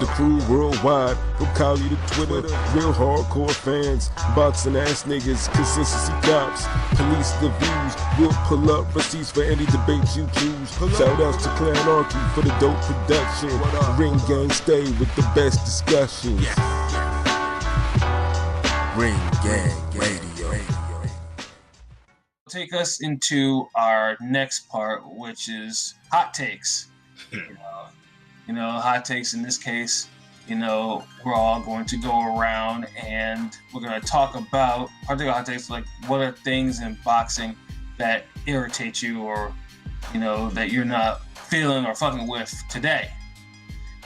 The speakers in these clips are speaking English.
The crew worldwide, from Cali to Twitter, real hardcore fans, boxing ass niggas, consistency cops, police the views, we'll pull up receipts for any debate you choose. Shout outs to Clan Archie for the dope production. Ring Gang stay with the best discussions. Ring Gang Radio. Take us into our next part, which is hot takes. Hot takes in this case, we're all going to go around and we're going to talk about particular hot takes, like what are things in boxing that irritate you or, that you're not feeling or fucking with today.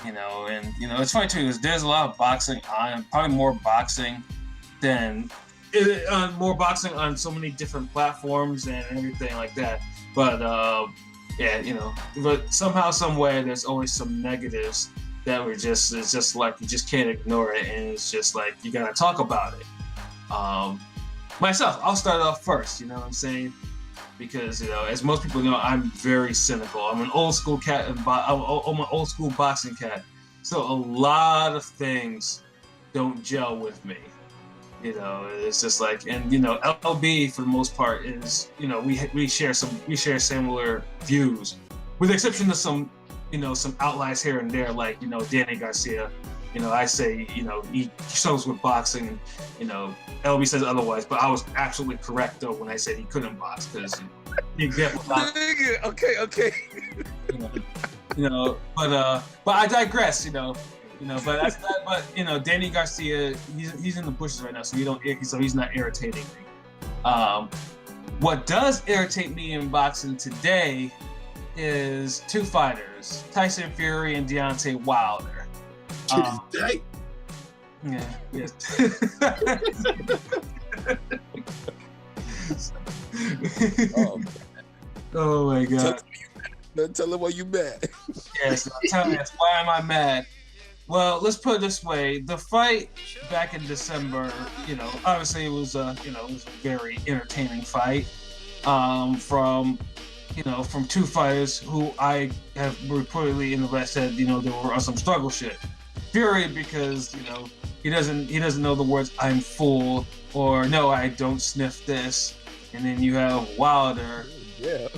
It's funny too, because there's a lot of boxing on, probably more boxing on so many different platforms and everything like that. But but somehow, some way, there's always some negatives that it's just like you just can't ignore it, and it's just like you gotta talk about it. Myself, I'll start off first. You know what I'm saying? Because as most people know, I'm very cynical. I'm an old school cat, I'm an old school boxing cat. So a lot of things don't gel with me. It's just like, and LB for the most part is, we share similar views, with the exception of some outliers here and there, like Danny Garcia. I say he struggles with boxing, and LB says otherwise, but I was absolutely correct though when I said he couldn't box, because the example. Okay. But I digress. But Danny Garcia, he's in the bushes right now, so he's not irritating me. What does irritate me in boxing today is two fighters, Tyson Fury and Deontay Wilder. Yeah. Yes. Oh my God. Tell him why you mad. Yes, tell me, why am I mad? Well, let's put it this way: the fight back in December, obviously it was a very entertaining fight from two fighters who I have reportedly in the West said they were on some struggle shit. Fury, because he doesn't know the words "I'm full" or "No, I don't sniff this," and then you have Wilder. Yeah.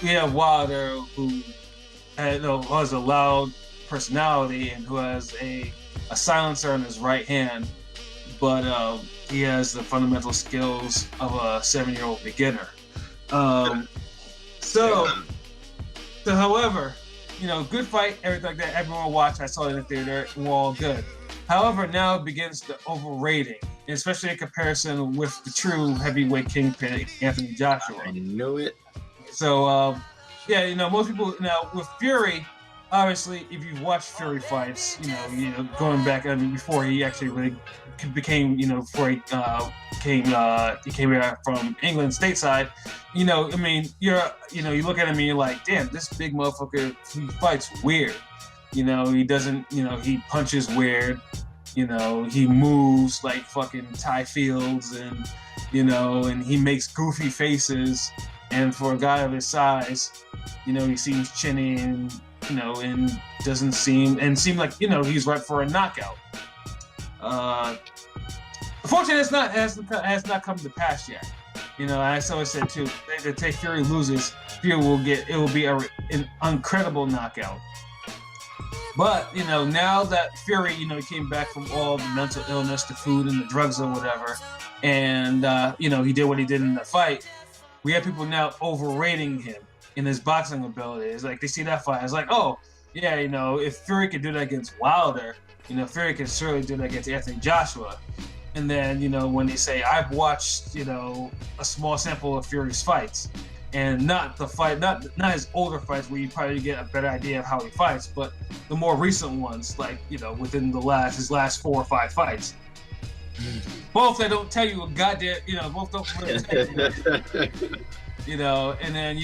We have Wilder who has a loud personality and who has a silencer in his right hand, but he has the fundamental skills of a 7-year-old beginner. However, good fight, everything like that. Everyone watched. I saw it in the theater. We're all good. However, now it begins the overrating, especially in comparison with the true heavyweight kingpin, Anthony Joshua. I knew it. So, most people with Fury. Obviously, if you've watched Fury fights, going back, before he actually really became, before he came here from England stateside, you look at him and you're like, damn, this big motherfucker, he fights weird. He doesn't, he punches weird. He moves like fucking Ty Fields, and and he makes goofy faces. And for a guy of his size, he seems chinny and doesn't seem like he's right for a knockout. Unfortunately, has not come to pass yet. I always said too, if Fury loses, Fury will be an incredible knockout. But now that Fury came back from all the mental illness, the food and the drugs or whatever, and he did what he did in the fight, we have people now overrating him in his boxing ability. It's like they see that fight, it's like, oh yeah, if Fury could do that against Wilder, Fury can certainly do that against Anthony Joshua. And then when they say, I've watched a small sample of Fury's fights, and not his older fights where you probably get a better idea of how he fights, but the more recent ones, like within his last 4 or 5 fights. Both that don't tell you a goddamn, both don't really tell you. And then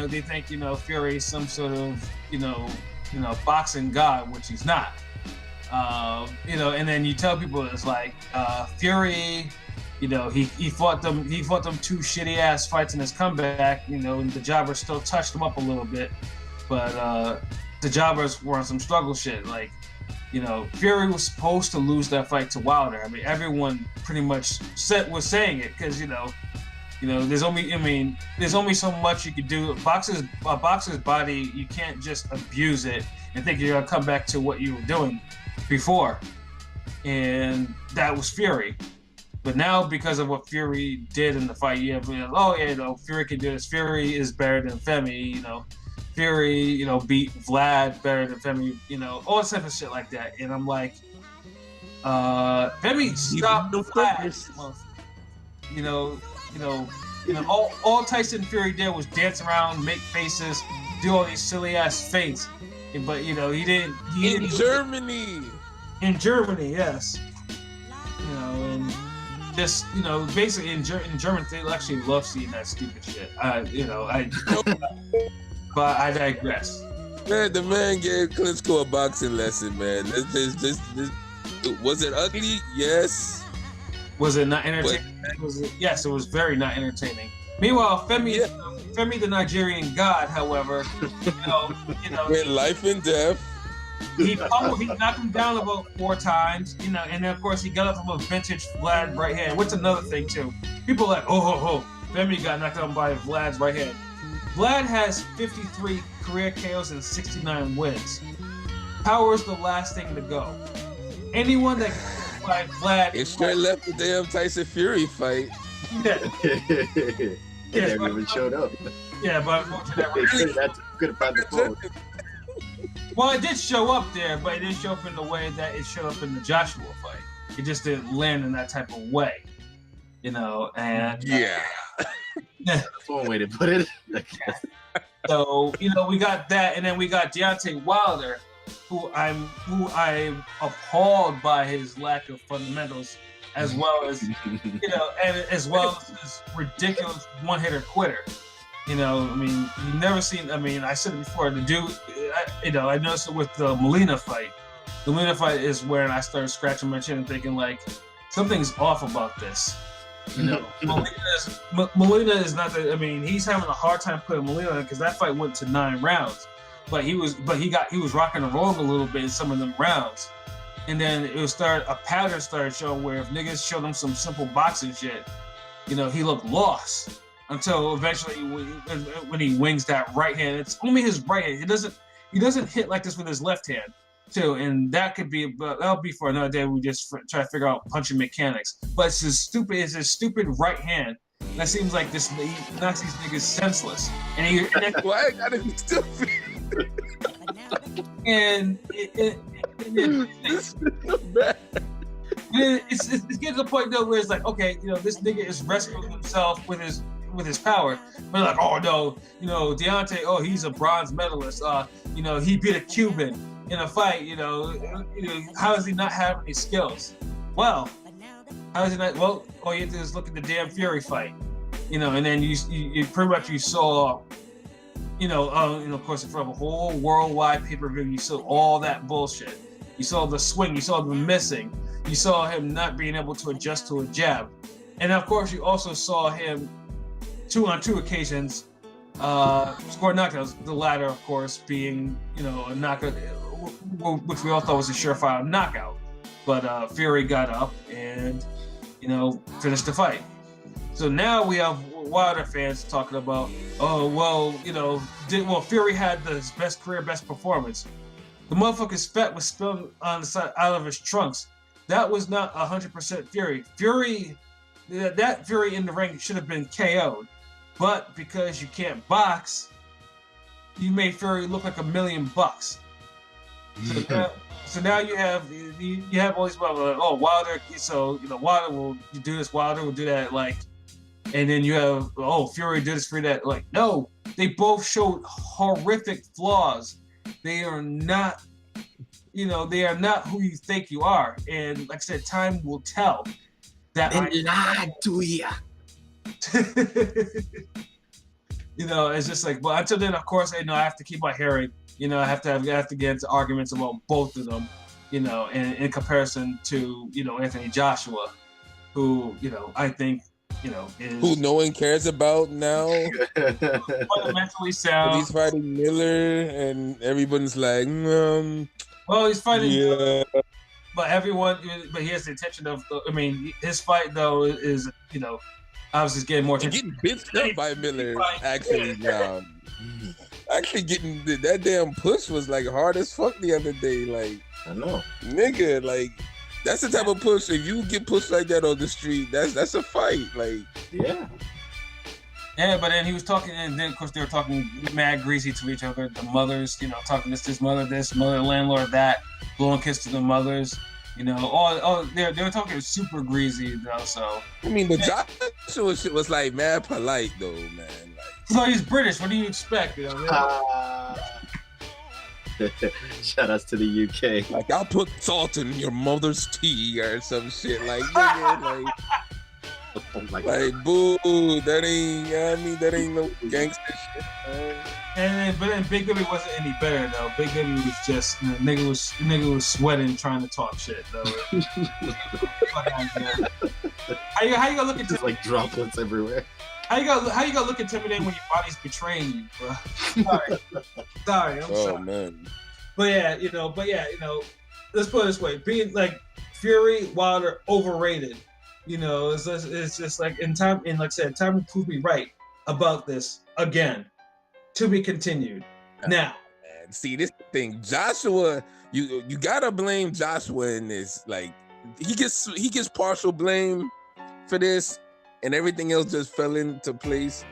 they think Fury is some sort of boxing god, which he's not. And then you tell people it's like Fury, he fought them 2 shitty ass fights in his comeback, and the jobber still touched him up a little bit, but the jobbers were on some struggle shit. Like, you know, Fury was supposed to lose that fight to Wilder. I mean, everyone pretty much was saying it because there's only so much you could do. A boxer's body, you can't just abuse it and think you're gonna come back to what you were doing before. And that was Fury. But now, because of what Fury did in the fight, Fury can do this. Fury is better than Femi, Fury, beat Vlad better than Femi, all that type of shit like that. And I'm like, Femi, stop Vlad. All Tyson Fury did was dance around, make faces, do all these silly ass feints. But he didn't. In Germany. In Germany, yes. And just basically in Germany, they actually love seeing that stupid shit. But I digress. Man, the man gave Klitschko a boxing lesson, man. This, was it ugly? Yes. Was it not entertaining? Yes, it was very not entertaining. Meanwhile, Femi the Nigerian God, however, in life and death. He knocked him down about 4 times, and then of course he got up from a vintage Vlad right hand. What's another thing too? People are like, Femi got knocked out by Vlad's right hand. Vlad has 53 career KOs and 69 wins. Power is the last thing to go. Anyone that by Vlad. It sure left the damn Tyson Fury fight. Yeah. He never even showed up. Yeah, but that could have found the phone. Well, it did show up there, but it didn't show up in the way that it showed up in the Joshua fight. It just didn't land in that type of way, and yeah. That's one way to put it. So we got that, and then we got Deontay Wilder, who I'm appalled by his lack of fundamentals, as well as and as well as his ridiculous one-hitter quitter. You've never seen. I said it before. The dude, I noticed it with the Molina fight. The Molina fight is where I started scratching my chin and thinking like something's off about this. Molina is not the. He's having a hard time putting Molina because that fight went to 9 rounds, but he was rocking and rolling a little bit in some of them rounds, and then a pattern started showing where if niggas showed him some simple boxing shit, he looked lost until eventually when he wings that right hand. It's only his right hand. He doesn't hit like this with his left hand. Too, and that'll be for another day. We just try to figure out punching mechanics. But it's his stupid right hand that seems like he knocks these niggas senseless. And why I gotta be stupid? And it's getting to the point though where it's like, okay, this nigga is rescuing himself with his power. But like, oh no, Deontay, he's a bronze medalist. He beat a Cuban in a fight, how does he not have any skills? Well, how does he not? Well, all you have to do is look at the damn Fury fight, and then you pretty much saw, of course, from a whole worldwide pay-per-view, you saw all that bullshit. You saw the swing, you saw the missing, you saw him not being able to adjust to a jab, and of course, you also saw him on two occasions score knockouts. The latter, of course, being a knockout, which we all thought was a surefire knockout. But Fury got up and finished the fight. So now we have Wilder fans talking about, Fury had his best career, best performance. The motherfucker's spat was spilled on the side out of his trunks. That was not 100% Fury. That Fury in the ring should have been KO'd. But because you can't box, you made Fury look like $1 million. So now you have all these people like, Wilder. So Wilder will do this, Wilder will do that, like, and then you have Fury did this, Fury that. Like, no, they both showed horrific flaws. They are not, they are not who you think you are. And like I said, time will tell. That and lied to you. It's just like, but until then, of course, I have to keep my hearing. I have to get into arguments about both of them. In comparison to Anthony Joshua, who I think is who no one cares about now. fundamentally sound. He's fighting Miller, and everyone's like, well, he's fighting. yeah. But he has the intention of. I mean, his fight though is obviously getting more attention. Getting bitched up by Miller actually now. Actually getting that damn push was like hard as fuck the other day. Like, I know, nigga, like that's the type of push. If you get pushed like that on the street, that's a fight. Like, yeah. Yeah, but then he was talking, and then of course they were talking mad greasy to each other. The mothers, talking this mother, landlord, that, blowing kiss to the mothers. All they were talking super greasy though. So I mean, the Joshua shit was like mad polite though, man. Like, so he's British. What do you expect? Shout outs to the UK. Like, I'll put salt in your mother's tea or some shit. Like, nigga, like. Oh my God. Like, boo, that ain't, that ain't no gangster shit, man. But then Big Baby wasn't any better though. Big Baby was just nigga was sweating trying to talk shit though. How you gonna look at just like droplets everywhere? How you gonna look intimidating when your body's betraying you, bro? Sorry, I'm sorry. Man. But yeah, let's put it this way: being like Fury, Wilder, overrated. It's just like like I said, time will prove me right about this again. To be continued. Now, man, see this thing, Joshua. You gotta blame Joshua in this. Like, he gets partial blame for this, and everything else just fell into place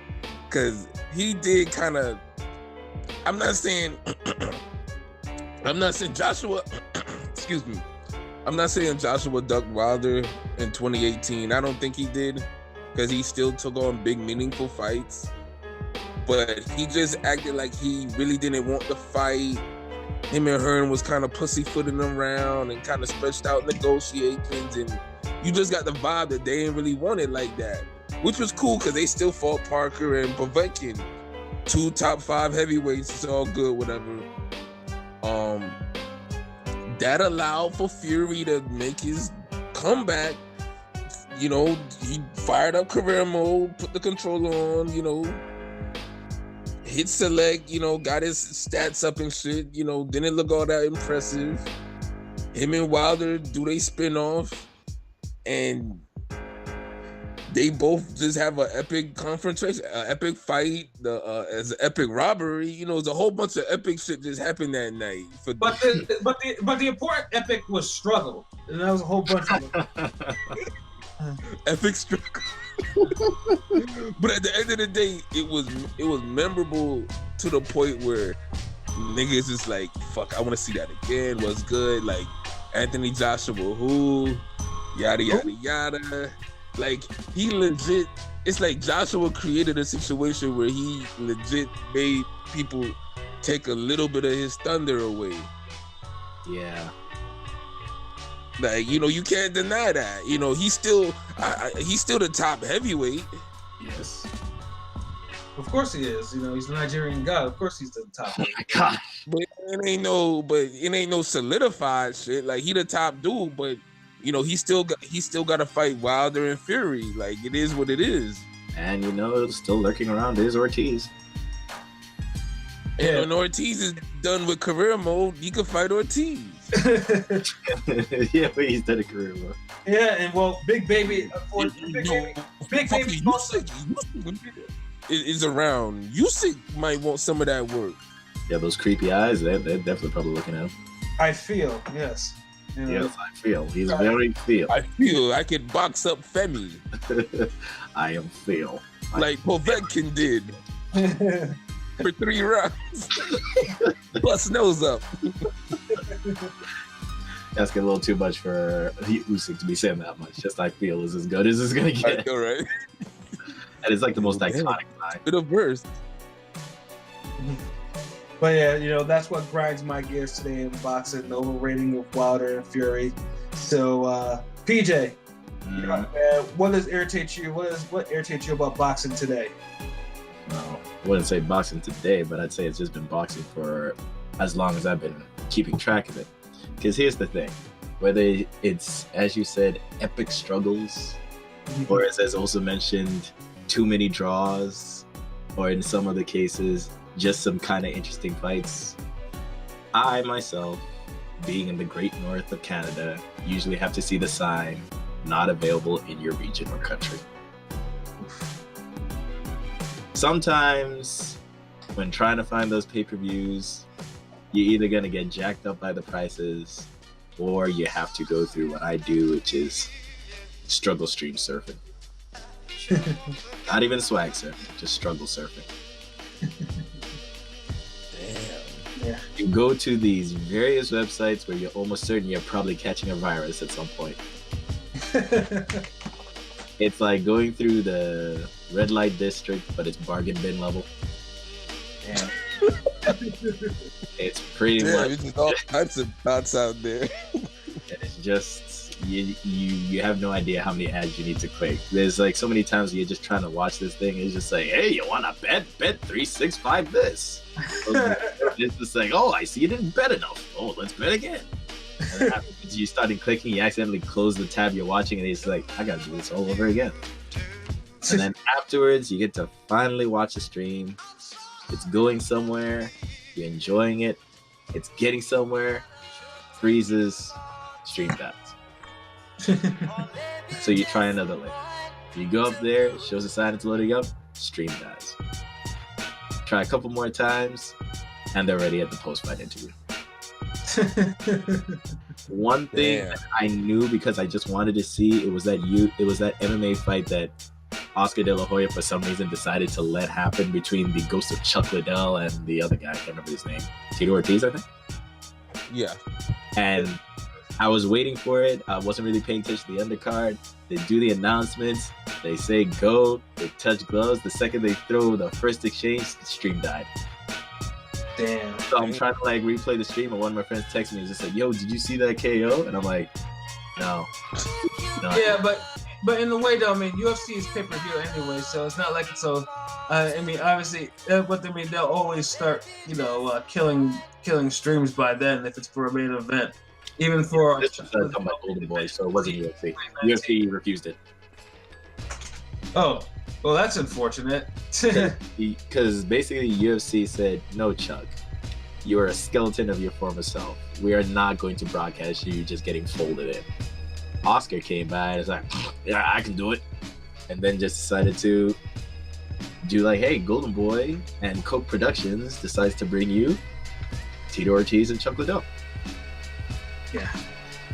because he did kind of. I'm not saying Joshua. Excuse me. I'm not saying Joshua ducked Wilder in 2018. I don't think he did, because he still took on big, meaningful fights. But he just acted like he really didn't want the fight. Him and Hearn was kind of pussyfooting around and kind of stretched out negotiations, and you just got the vibe that they didn't really want it like that, which was cool because they still fought Parker and Povetkin, 2 top 5 heavyweights. It's all good, whatever. That allowed for Fury to make his comeback. He fired up career mode, put the controller on, hit select, got his stats up and shit, didn't look all that impressive. Him and Wilder do they spin off, and they both just have an epic confrontation, an epic fight, as an epic robbery. There's a whole bunch of epic shit just happened that night. But the important epic was struggle, and that was a whole bunch of epic struggle. But at the end of the day, it was memorable to the point where niggas is like, fuck, I want to see that again. What's good? Like, Anthony Joshua, who, yada yada yada. Like, he legit, it's like Joshua created a situation where he legit made people take a little bit of his thunder away. Yeah. Like, you can't deny that. He's still the top heavyweight. Yes. Of course he is. He's the Nigerian god. Of course he's the top. Oh my God. But it ain't no solidified shit. Like, he the top dude, but he still got to fight Wilder and Fury. Like, it is what it is. And still lurking around is Ortiz. And when Ortiz is done with career mode, he can fight Ortiz. Yeah, but he's done a career mode. Yeah, and Big Baby, Big Baby is around. Usyk might want some of that work. Yeah, those creepy eyes, they're definitely probably looking at him. I feel, yes. Yes, I feel. He's very feel. I feel I could box up Femi. I am feel. Like Povetkin did. For 3 rounds. Bust nose up. That's getting a little too much for Usyk to be saying that much. Just I feel is as good as it's gonna get. I know, right? And it's like the most iconic line. Bit of verse. But yeah, that's what grinds my gears today in boxing, the overrating of Wilder and Fury. So, PJ, what does irritate you? What irritates you about boxing today? No, I wouldn't say boxing today, but I'd say it's just been boxing for as long as I've been keeping track of it. Because here's the thing, whether it's, as you said, epic struggles, or as also mentioned, too many draws, or in some other cases, just some kind of interesting fights. I myself, being in the great north of Canada, usually have to see the sign, not available in your region or country. Sometimes, when trying to find those pay-per-views, you're either going to get jacked up by the prices, or you have to go through what I do, which is struggle stream surfing. Not even swag surfing, just struggle surfing. Damn. Yeah. You go to these various websites where you're almost certain you're probably catching a virus at some point. It's like going through the red light district, but it's bargain bin level. Yeah. It's pretty Damn, much. it's just all types of thoughts out there. It's just you have no idea how many ads you need to click. There's like so many times you're just trying to watch this thing and it's just like, hey, you wanna bet 365 this. It's just like, oh, I see you didn't bet enough. Oh, let's bet again. And then after you started clicking, you accidentally close the tab you're watching and it's like, I gotta do this all over again. And then afterwards you get to finally watch the stream. It's going somewhere, you're enjoying it, it's getting somewhere, freezes, stream dies. So you try another link. You go up there, it shows a sign it's loading up, stream dies. Try a couple more times, and they're already at the post-fight interview. One thing that I knew because I just wanted to see, it was that MMA fight that Oscar De La Hoya for some reason decided to let happen between the ghost of Chuck Liddell and the other guy, I can't remember his name, Tito Ortiz, I think. Yeah. And I was waiting for it. I wasn't really paying attention to the undercard. They do the announcements. They say go. They touch gloves. The second they throw the first exchange, the stream died. Damn. So I'm trying to like replay the stream, and one of my friends texted me and just like, "Yo, did you see that KO?" And I'm like, "No." Yeah, but in a way though, I mean, UFC is pay-per-view anyway, so it's not like it's so. I mean, obviously, but I mean, they'll always start, killing streams by then if it's for a main event. Even for this was talking about Golden Boy, so it wasn't UFC. UFC refused it. Oh, well, that's unfortunate. Because basically UFC said, "No, Chuck, you are a skeleton of your former self. We are not going to broadcast you just getting folded in." Oscar came by and was like, "Yeah, I can do it," and then just decided to do like, "Hey, Golden Boy and Coke Productions decides to bring you Tito Ortiz and Chuck Liddell." Yeah.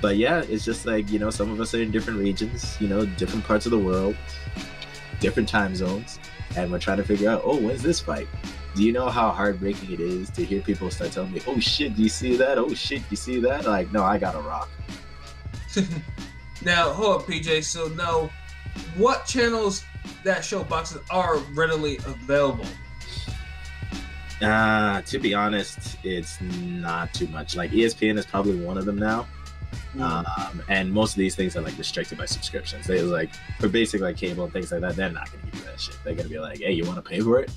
But yeah, it's just like, some of us are in different regions, different parts of the world, different time zones, and we're trying to figure out, oh, when's this fight? Do you know how heartbreaking it is to hear people start telling me, oh shit, do you see that? Oh shit, you see that? Like, no, I got a rock. Now, hold up, PJ. So now, what channels that show boxing are readily available? To be honest, it's not too much. Like ESPN is probably one of them now. And most of these things are like restricted by subscriptions. They like for basic like cable and things like that, they're not gonna give you that shit. They're gonna be like, hey, you wanna pay for it?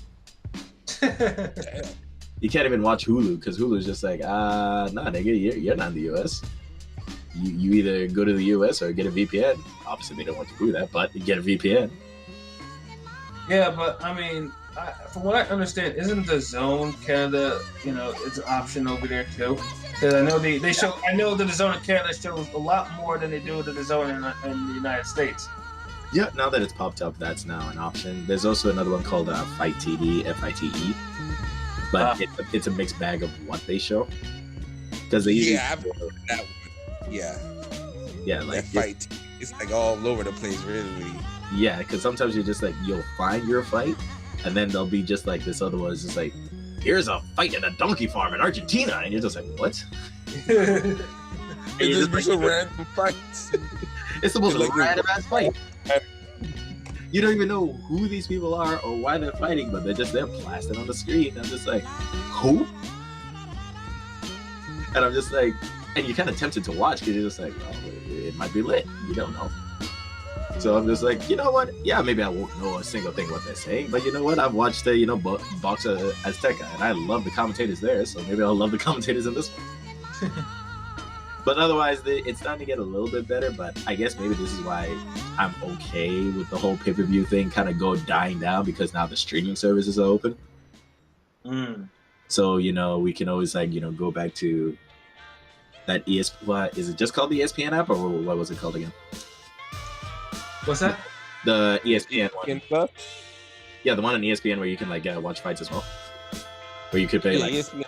You can't even watch Hulu because Hulu's just like, nah, nigga, you're not in the US. You either go to the US or get a VPN. Obviously they don't want to do that, but you get a VPN. Yeah, but I mean, from what I understand, isn't the Zone Canada, it's an option over there too? Because I know they show. I know that the Zone in Canada shows a lot more than they do to the Zone in the United States. Yeah, now that it's popped up, that's now an option. There's also another one called Fight TV, FITE, but it's a mixed bag of what they show. Because they usually I've heard that one. Yeah, like that Fight. It's like all over the place, really. Yeah, because sometimes you're just like, you'll find your fight, and then there'll be just like this other one is just like, here's a fight in a donkey farm in Argentina, and you're just like, what? It's just like, some random fights. It's the most like random ass fight. You don't even know who these people are or why they're fighting, but they're just there blasting on the screen. I'm just like, who? And I'm just like, and you're kind of tempted to watch because you're just like, well, it might be lit. You don't know. So I'm just like, you know what? Yeah, maybe I won't know a single thing what they're saying, but you know what? I've watched Boxer Azteca, and I love the commentators there, so maybe I'll love the commentators in this one. But otherwise, it's starting to get a little bit better, but I guess maybe this is why I'm okay with the whole pay-per-view thing kind of dying down because now the streaming services are open. So, we can always go back to that ESPN. Is it just called the ESPN app, or what was it called again? What's that? The ESPN one. Plus? Yeah, the one on ESPN where you can watch fights as well. Where you could pay ESPN.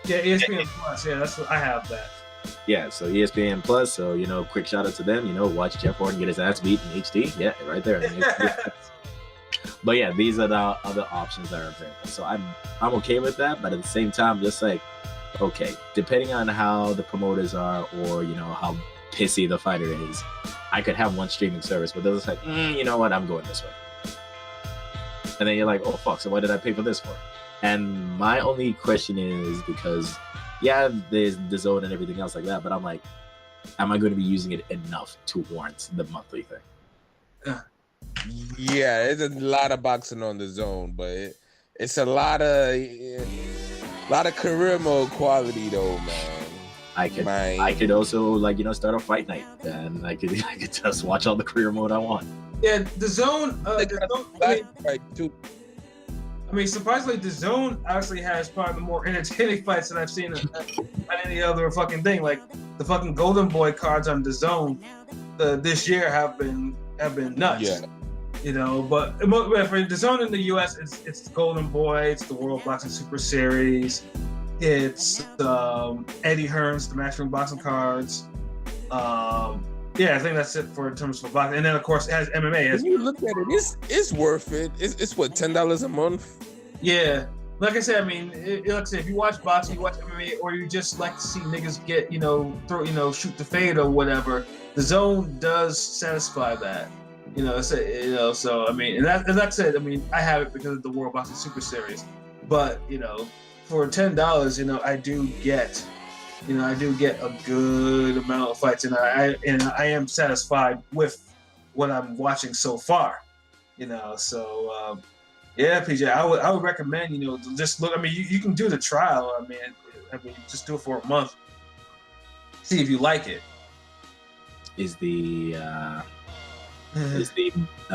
Yeah, ESPN Plus. Yeah, that's what I have that. Yeah, so ESPN Plus. So quick shout out to them. Watch Jeff Horton get his ass beat in HD. Yeah, right there. But yeah, these are the other options that are available. So I'm okay with that. But at the same time, just like, okay, depending on how the promoters are, or how pissy the fighter is, I could have one streaming service, but they're just like, you know what, I'm going this way. And then you're like, oh fuck, so what did I pay for this for? And my only question is, because yeah, there's the zone and everything else like that, but I'm like, am I going to be using it enough to warrant the monthly thing? Yeah, there's a lot of boxing on the zone, but it's a lot of career mode quality though, man. I could also start a fight night, and I could just watch all the career mode I want. Yeah, the zone. Too. I mean, surprisingly, the zone actually has probably the more entertaining fights that I've seen on any other fucking thing. Like the fucking Golden Boy cards on the zone, this year have been nuts. Yeah. But for the zone in the U.S., it's the Golden Boy, it's the World Boxing Super Series, it's Eddie Hearn's the Matchroom Boxing cards. Yeah, I think that's it in terms of boxing. And then of course it has MMA. When you look at it, it's worth it. It's what, $10 a month? Yeah. Like I said, I mean, like I said, if you watch boxing, you watch MMA, or you just like to see niggas get, shoot the fade or whatever, the zone does satisfy that. So I mean, and that said, I mean, I have it because of the World Boxing Super Series, but for $10, I do get a good amount of fights, and I am satisfied with what I'm watching so far. So yeah, PJ, I would recommend just look. I mean, you can do the trial. I mean, just do it for a month, see if you like it. Is the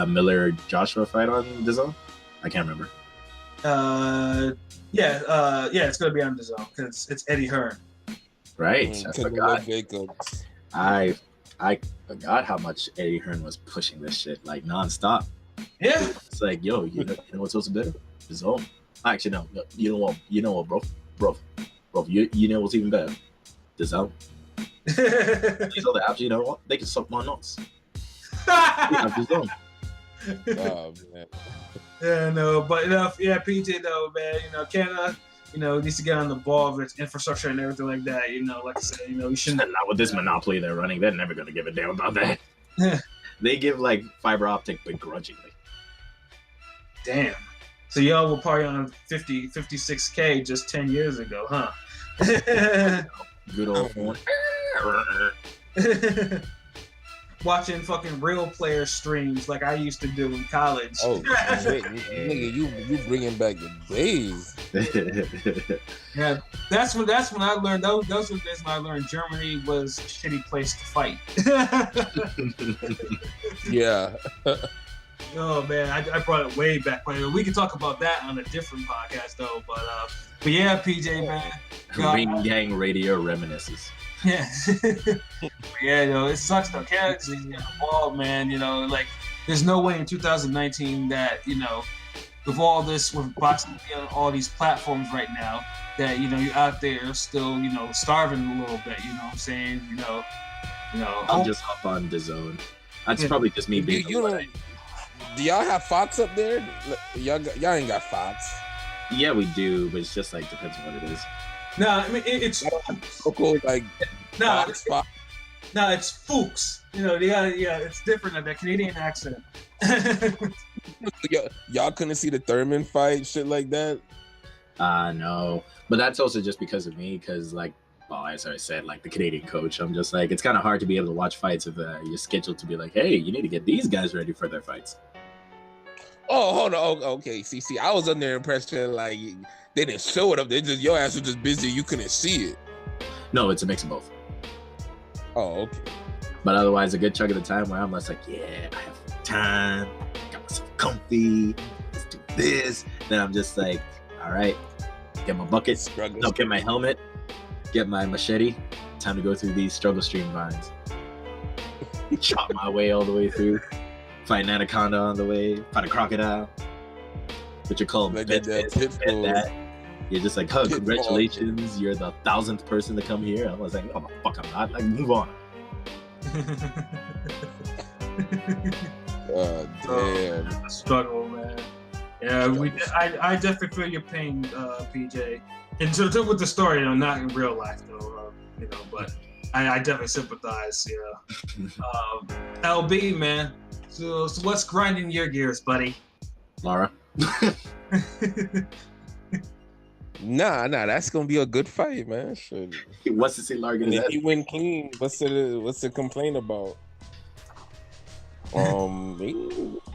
Miller Joshua fight on the zone? I can't remember. Yeah, it's gonna be on the zone because it's Eddie Hearn. Right. I forgot how much Eddie Hearn was pushing this shit nonstop. Yeah. It's like, yo, you know what's also better? The zone. Actually, no. You know what, bro. You know what's even better? The zone. These other apps, you know what? They can suck my nuts. The zone. Oh man. Yeah, no, but PJ though, man, Canada, needs to get on the ball of its infrastructure and everything like that. Like I said, you shouldn't. Not with this monopoly they're running. They're never gonna give a damn about that. They give fiber optic begrudgingly. Damn. So y'all were probably on 56K just 10 years ago, huh? Good old phone. Watching fucking real player streams like I used to do in college. Oh, nigga, you bringing back the days. Yeah, that's when I learned. Those were the days when I learned Germany was a shitty place to fight. Yeah. Oh man, I brought it way back. We can talk about that on a different podcast though. But yeah, PJ, man. Ring Gang Radio reminisces. Yeah. Yeah, it sucks though. Canada's involved, man. There's no way in 2019 that, with all this, with boxing on all these platforms right now, that, you're out there still, starving a little bit, you know what I'm saying? I'll just hop on the zone. That's probably just me being. Do y'all have Fox up there? Y'all ain't got Fox. Yeah, we do, but it's just depends on what it is. No, I mean it's local it's Fuchs. It's different than that Canadian accent. Y'all couldn't see the Thurman fight, shit like that? No, but that's also just because of me. Because as I said, the Canadian coach, I'm just it's kind of hard to be able to watch fights if you're scheduled to be hey, you need to get these guys ready for their fights. Oh, hold on. Okay, see, I was under the impression they didn't show it up. Your ass was just busy. You couldn't see it. No, it's a mix of both. Oh, okay. But otherwise, a good chunk of the time where I'm just like, yeah, I have time, got myself comfy, let's do this. Then I'm just like, all right, get my bucket, get my helmet, get my machete. Time to go through these struggle stream vines. Chop my way all the way through. Fight an anaconda on the way. Fight a crocodile. What you call like that. You're just like, oh, congratulations, you're the 1,000th person to come here. I was like, oh, the fuck, I'm not. Like, move on. Damn. Struggle, man. Yeah, I definitely feel your pain, PJ. And so with the story, not in real life, though, but I definitely sympathize, LB, man. So what's grinding your gears, buddy? Lara? Nah, that's gonna be a good fight, man. Shit. He wants to see Lara get his if he win clean, what's the complaint about?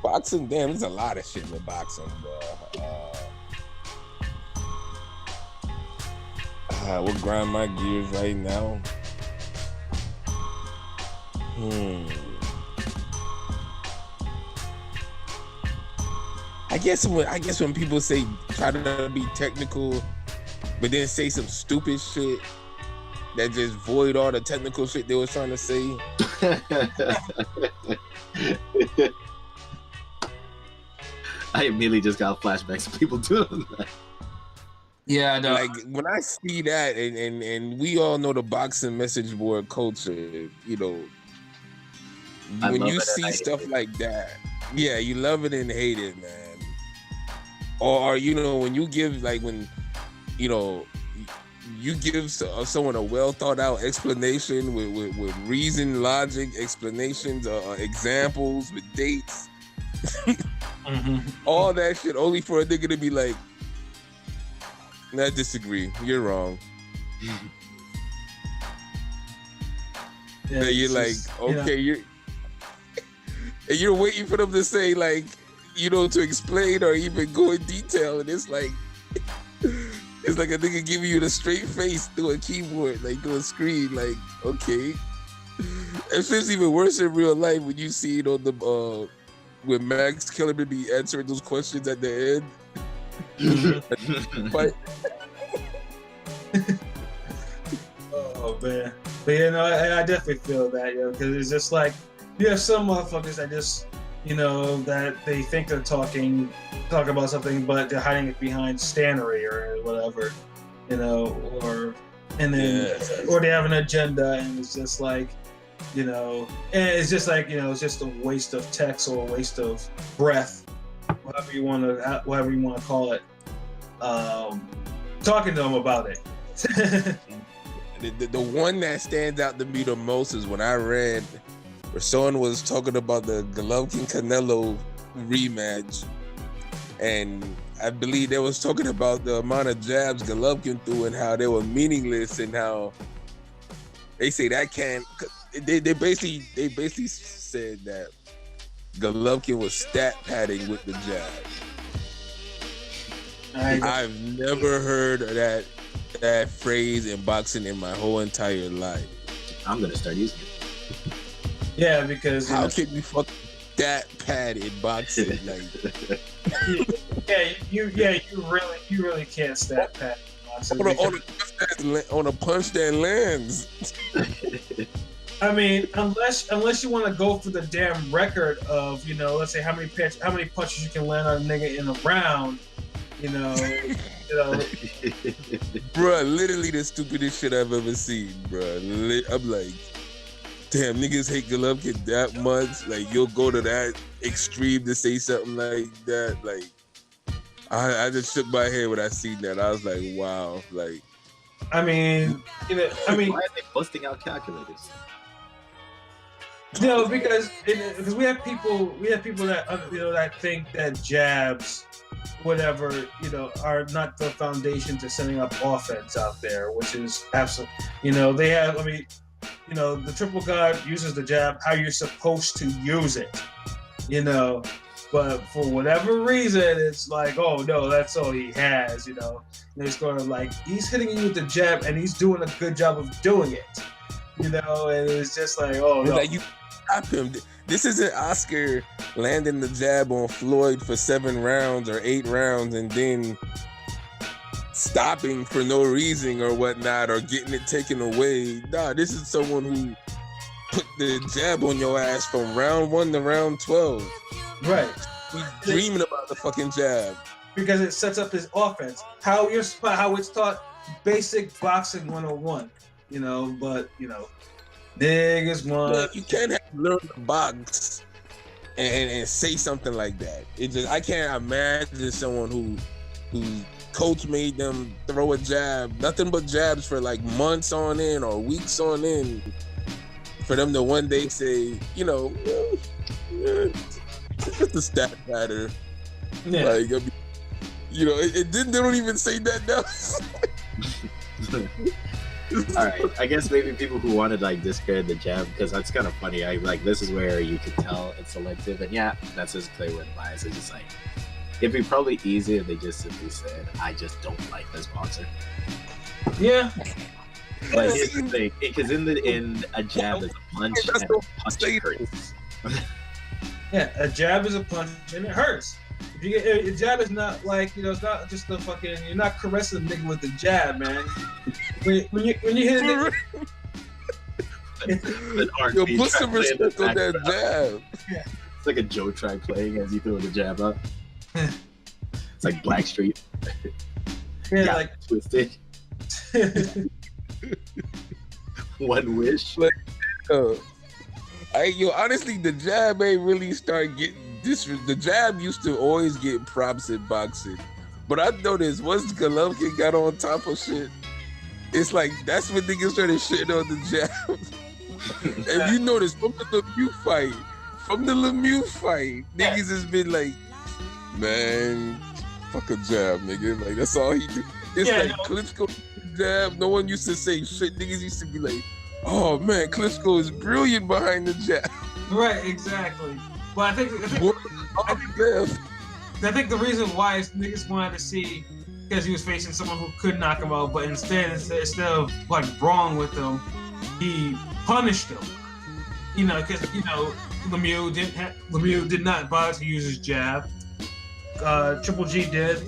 Boxing, damn, there's a lot of shit with boxing, bro. We'll grind my gears right now. I guess when people say try to be technical, but then say some stupid shit that just void all the technical shit they was trying to say. I immediately just got flashbacks of people doing that. Yeah, I know. Like when I see that, and we all know the boxing message board culture, when you see stuff like that, yeah, you love it and hate it, man. Or when you give you give someone a well thought out explanation with reason, logic, explanations, examples with dates, all that shit, only for a nigga to be like, I disagree. You're wrong. Yeah, you're like, okay, you're waiting for them to say like, to explain or even go in detail, and it's like a nigga giving you the straight face through a keyboard, like through a screen, like, okay. It feels even worse in real life when you see it on the when Max Kellerman be answering those questions at the end. But oh man, but I definitely feel that, because it's just like you have some motherfuckers that just that they think they're talking about something, but they're hiding it behind stannery or whatever, or they have an agenda, and it's just like, and it's just like, it's just a waste of text or a waste of breath, whatever you want to call it, talking to them about it. The one that stands out to me the most is when I read where someone was talking about the Golovkin-Canelo rematch, and I believe they was talking about the amount of jabs Golovkin threw and how they were meaningless, and how they say that can't. They basically said that Golovkin was stat padding with the jab. I've never heard of that phrase in boxing in my whole entire life. I'm gonna start using it. Yeah, because how can you fuck that pad in boxing? Like, you really can't stat pad in boxing. On a punch that lands. I mean, unless you want to go for the damn record of, let's say how many punches you can land on a nigga in a round, Bruh, literally the stupidest shit I've ever seen, bruh. I'm like, damn, niggas hate Golovkin that much. Like, you'll go to that extreme to say something like that. Like, I just shook my head when I seen that. I was like, wow. Like, why are they busting out calculators? No, because we have people that that think that jabs, whatever, are not the foundation to setting up offense out there, which is absolutely, they have. I mean, the triple guard uses the jab how you're supposed to use it, but for whatever reason, it's like, oh no, that's all he has, And it's going to like, he's hitting you with the jab and he's doing a good job of doing it. you know, and it's just like, oh It's no. like you stop him. This isn't Oscar landing the jab on Floyd for 7 rounds or 8 rounds and then stopping for no reason or whatnot or getting it taken away. Nah, this is someone who put the jab on your ass from round 1 to round 12. Right. He's dreaming about the fucking jab. Because it sets up his offense. How it's taught, basic boxing 101. You know, but you know, niggas want. Yeah, you can't have learn to box and say something like that. It just I can't imagine someone whose coach made them throw a jab, nothing but jabs for like months on end or weeks on end, for them to one day say, you know, it's the stat pattern. Yeah. Like, I mean, you know, it didn't. They don't even say that now. All right, I guess maybe people who want to like discredit the jab, because that's kind of funny. I like this is where you can tell it's selective, and yeah, that's his play with bias. It's just like it'd be probably easier if they just simply said, "I just don't like this boxer." Yeah. But here's the thing, because in a jab is a punch, and a punch hurts. Yeah, a jab is a punch and it hurts. If you get a jab is not like, you know, it's not just the fucking, you're not caressing a nigga with the jab, man. When you hit a nigga, Yo, put some respect on that jab. Yeah. It's like a Joe Tribe playing as you throw the jab up. It's like Blackstreet. yeah, like Twisted. One wish. Honestly, the jab ain't really start getting this. The jab used to always get props in boxing, but I noticed once Golovkin got on top of shit, it's like that's when niggas started shitting on the jab. And you notice from the Lemieux fight, niggas has been like, man, fuck a jab, nigga. Like that's all he do. It's Klitschko jab. No one used to say shit. Niggas used to be like, oh man, Klitschko is brilliant behind the jab. Right, exactly. Well, I think the reason why is niggas wanted to see, because he was facing someone who could knock him out, but instead of like brawling with him, he punished him. You know, because you know Lemieux did not bother to use his jab. Triple G did.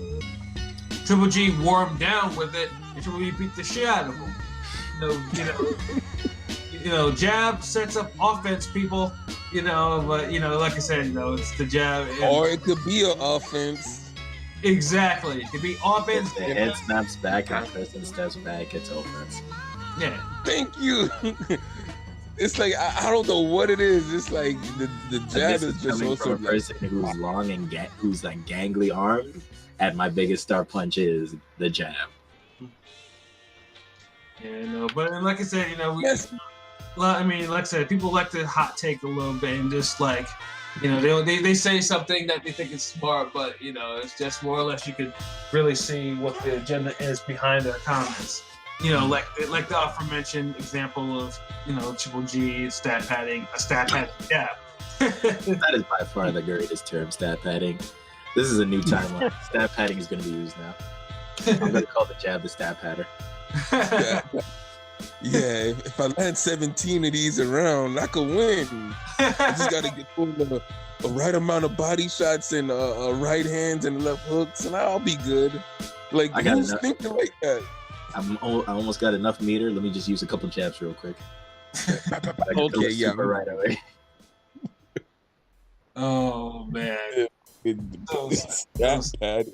Triple G wore him down with it, and Triple G beat the shit out of him. You know, jab sets up offense, people. You know, but you know, like I said, you know, it's the jab. Or it could be an offense. Exactly, it could be offense. If the head snaps back and the person steps back, it's offense. Yeah. Thank you. It's like I don't know what it is. It's like the jab is just coming also from a person who's long and who's like gangly armed. And my biggest star punch is the jab. Yeah, no, but like I said, you know, Yes. I mean, like I said, people like to hot take a little bit and just like, you know, they say something that they think is smart, but you know, it's just more or less you could really see what the agenda is behind their comments. You know, like the aforementioned example of, you know, Triple G stat padding, a stat pad jab. That is by far the greatest term, stat padding. This is a new timeline. Stat padding is going to be used now. I'm going to call the jab the stat patter. Yeah, if I land 17 of these around, I could win. I just got to get full of a right amount of body shots and right hands and left hooks, and I'll be good. Like, who's thinking like that? I almost got enough meter. Let me just use a couple jabs real quick. Okay, yeah. Right away. Oh, man. That's bad.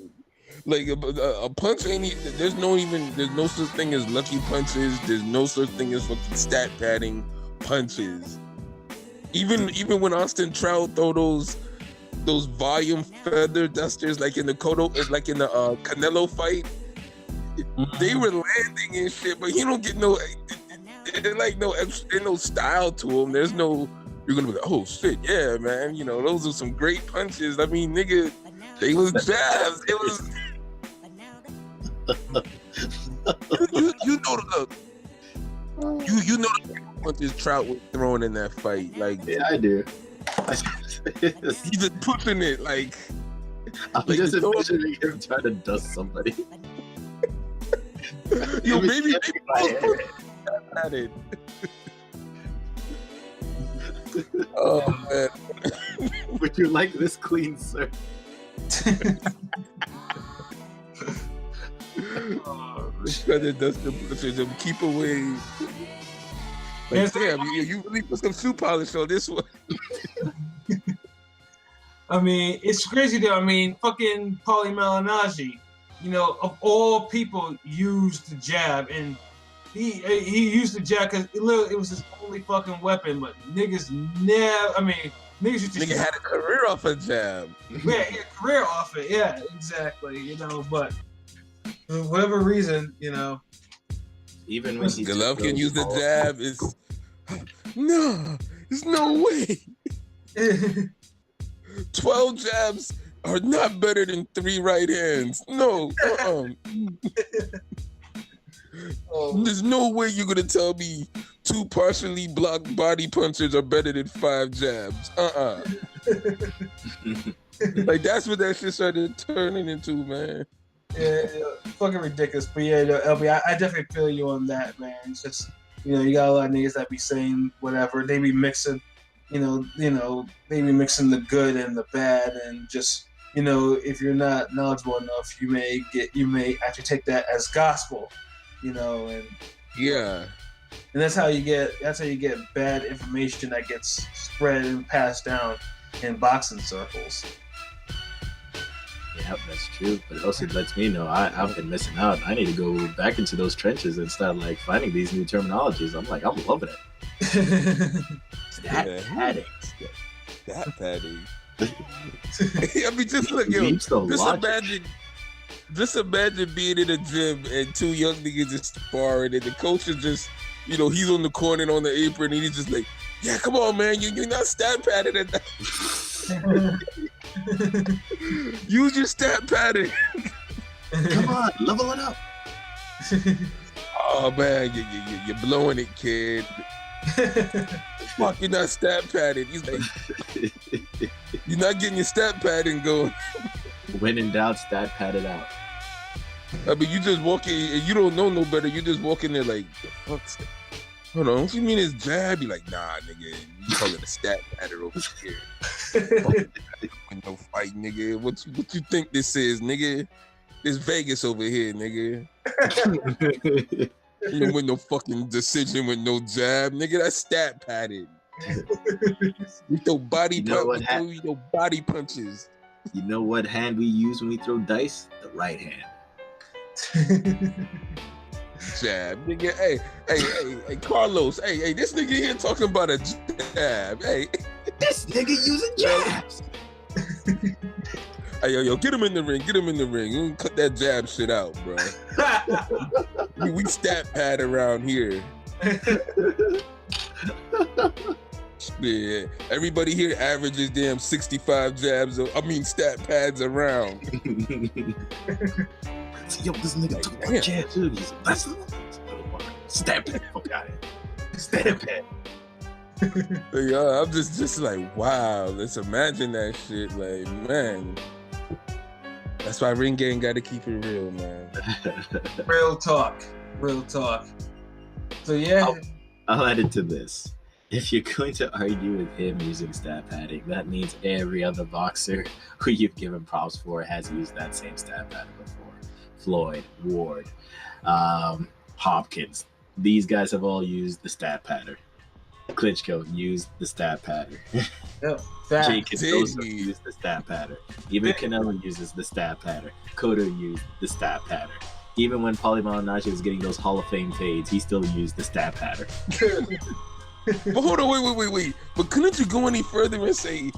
Like a punch ain't. There's no such thing as lucky punches. There's no such thing as fucking stat padding punches. Even when Austin Trout throw those volume feather dusters like in the Canelo fight, they were landing and shit, but he don't get no style to him. There's no. You're gonna be like, oh shit, yeah, man. You know, those are some great punches. I mean, nigga, they was jabs. It was. you know the punches Trout was throwing in that fight. Like, yeah, I do. He's just pushing it like. I'm just imagining him trying to dust somebody. Yo, maybe at it. Oh man. Would you like this clean, sir? Brother Dustin pushes him. Keep away. Like, Yes, damn, you really put some shoe polish on this one. I mean, it's crazy though. I mean, fucking Paulie Malignaggi, you know, of all people, used the jab, and he used the jab because it was his only fucking weapon. But niggas never. I mean, niggas used to. Nigga had a career off a jab. Yeah, he had a career off it. Yeah, exactly. You know, but for whatever reason, you know. Even when he's Golovkin used the jab, it's no, there's no way. 12 jabs are not better than 3 right hands. No, There's no way you're gonna tell me 2 partially blocked body punches are better than 5 jabs. Like that's what that shit started turning into, man. Yeah, fucking ridiculous. But yeah, LB, I definitely feel you on that, man. It's just, you know, you got a lot of niggas that be saying whatever. They be mixing, you know, they be mixing the good and the bad, and just, you know, if you're not knowledgeable enough, you may actually take that as gospel, you know, and yeah, and that's how you get bad information that gets spread and passed down in boxing circles. Yeah, that's true. But it also lets me know I've been missing out. I need to go back into those trenches and start like finding these new terminologies. I'm loving it. Stat padding. Stat padding. I mean, just look, yo. Just imagine being in a gym and 2 young niggas just sparring, and the coach is just, you know, he's on the corner and on the apron, and he's just like, yeah, come on, man, you're not stat padding at that. Use your stat padding. Come on, level it up. Oh man, you're blowing it, kid. Fuck, you're not stat padding. He's like, you're not getting your stat padding going. When in doubt, stat pad it out. I mean, you just walk in and you don't know no better. You just walk in there like, the fuck's that? Hold on, what you mean it's jab? You like, nah, nigga, you call it a stat patter over here. No fight, nigga. What you think this is, nigga? It's Vegas over here, nigga. You don't win no fucking decision with no jab, nigga. That's stat padding. We throw body body punches. You know what hand we use when we throw dice? The right hand. Jab, nigga. Hey, Carlos. Hey, this nigga here talking about a jab. Hey, this nigga using jabs. Hey, yo, get him in the ring. You cut that jab shit out, bro. we stat pad around here. Yeah, everybody here averages damn 65 jabs. Stat pads around. Yo, this nigga took my jab too. He's like, that's stat pad. Fuck out of here. Stat pad. Yo, I'm just like, wow. Let's imagine that shit. Like, man. That's why Ring Gang got to keep it real, man. Real talk. So yeah, I'll add it to this. If you're going to argue with him using stat padding, that means every other boxer who you've given props for has used that same stat pattern before. Floyd, Ward, Hopkins. These guys have all used the stat pattern. Klitschko used the stat pattern. Jake Cardoso used the stat pattern. Even Canelo uses the stat pattern. Cotto used the stat pattern. Even when Paulie Malignaggi was getting those Hall of Fame fades, he still used the stat pattern. But hold on, wait. But couldn't you go any further and say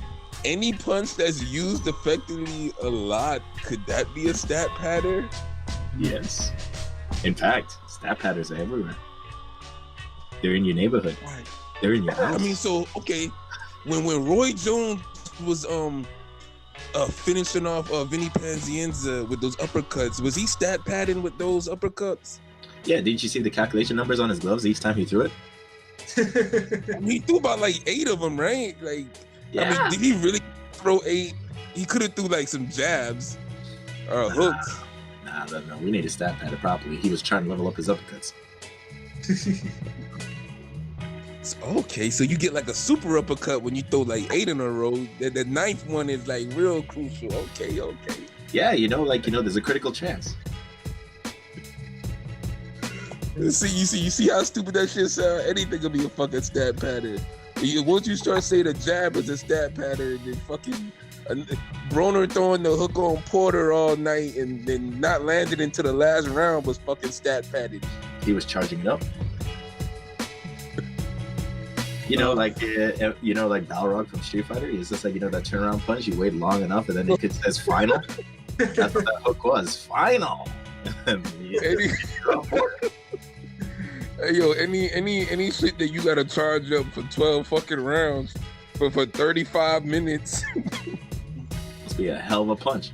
any punch that's used effectively a lot, could that be a stat pattern? Yes. In fact, stat patterns are everywhere. They're in your neighborhood. Right. They're in your house. I mean, so okay, when Roy Jones was finishing off Vinny Panzienza with those uppercuts, was he stat padding with those uppercuts? Yeah, didn't you see the calculation numbers on his gloves each time he threw it? I mean, he threw about like 8 of them, right? Like, yeah. I mean, did he really throw 8? He could have threw like some jabs or hooks. No. We need to stat pad it properly. He was trying to level up his uppercuts. Okay, so you get like a super uppercut when you throw like 8 in a row. The ninth one is like real crucial. Okay. Yeah, there's a critical chance. You see how stupid that shit sound? Anything could be a fucking stat pattern. Once you start saying the jab is a stat pattern, then fucking Broner throwing the hook on Porter all night and then not landing into the last round was fucking stat pattern. He was charging it up. Like Balrog from Street Fighter. He's just like, that turnaround punch. You wait long enough, and then it says final. That's what that hook was. Final. Hey, yo, any shit that you gotta charge up for 12 fucking rounds for 35 minutes. Must be a hell of a punch.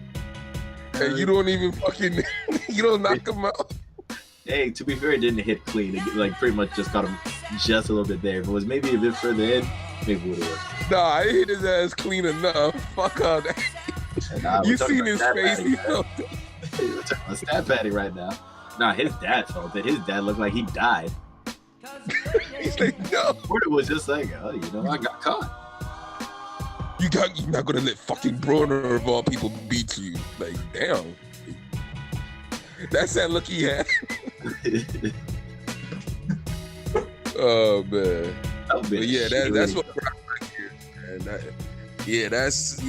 And you don't even fucking, you don't knock him out. Hey, to be fair, it didn't hit clean. It like pretty much just got him just a little bit there. If it was maybe a bit further in, maybe it would have worked. Nah, I hit his ass clean enough. Fuck all that. You seen his face, We're talking about stat padding right now. Nah, his dad felt it. His dad looked like he died. He's like, no. Porter was just like, I got caught. You're not gonna let fucking Broner of all people beat you. Like, damn. That's that look he had. Oh man. But yeah, that's what I like here, man. That's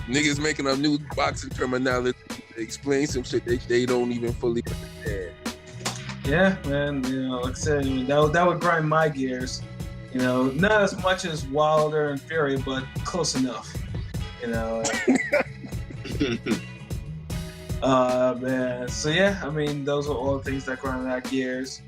niggas making up new boxing terminology to explain some shit they don't even fully understand. Yeah, man. Like I said, that would grind my gears. Not as much as Wilder and Fury, but close enough. Man. So yeah, those are all the things that grind our gears.